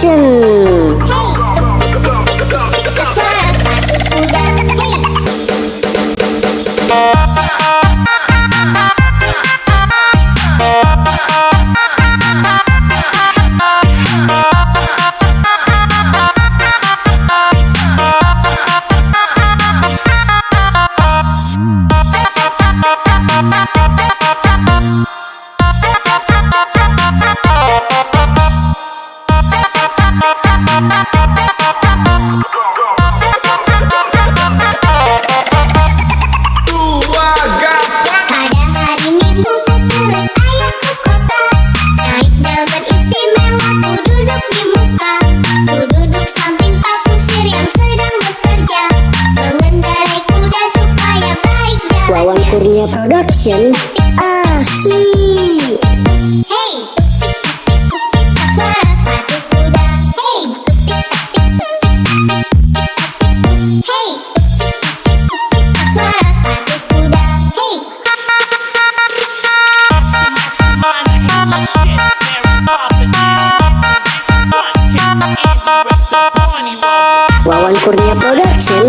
Production. Wawan Kurnia Production. Asik. Hey, suara sepatu kuda. Hey, hey, suara sepatu kuda. Hey. Wawan Kurnia Production.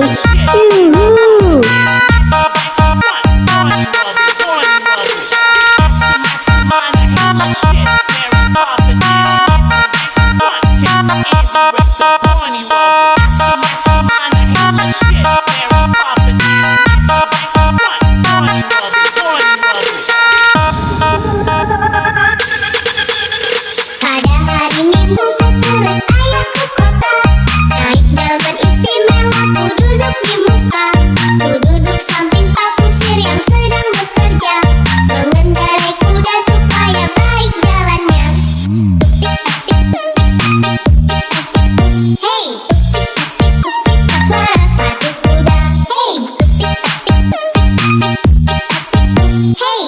Pada hari Minggu ku turut ayah ke kota. Naik delman istimewa, ku duduk di muka. Ku duduk samping Pak Kusir yang sedang bekerja, mengendarai kuda supaya baik jalannya. Hey, suara sepatu kuda. Hey, hey,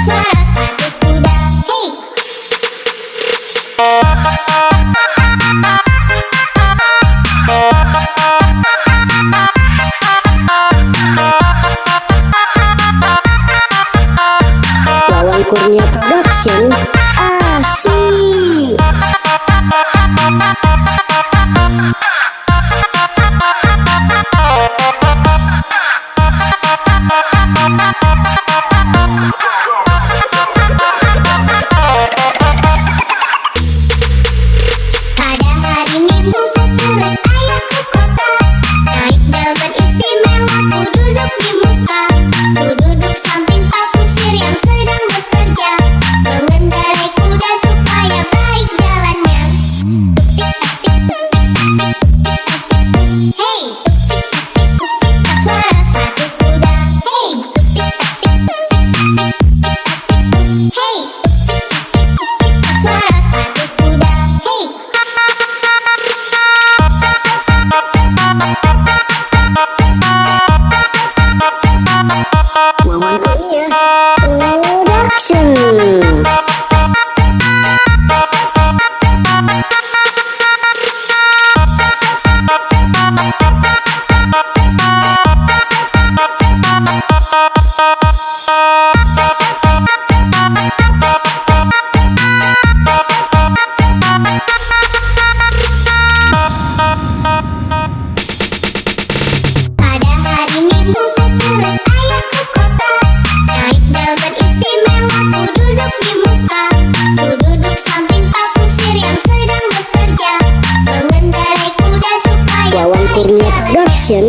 suara sepatu kuda. Hey. Wawan Kurnia Production. Asik. Pada hari Minggu ku turut ayah ke kota. Naik delman istimewa, ku duduk di muka. Ku duduk samping Pak Kusir yang sedang bekerja, mengendarai kuda supaya baik jalannya. Hey, suara sepatu kuda. Hey, hey, suara sepatu kuda. Hey. Wawan Kurnia Production. Pada hari Minggu ku turut ayah ke kota. Naik delman istimewa, ku duduk di muka. Ku duduk samping Pak Kusir yang sedang bekerja, mengendarai kuda supaya Wawan Kurnia Production.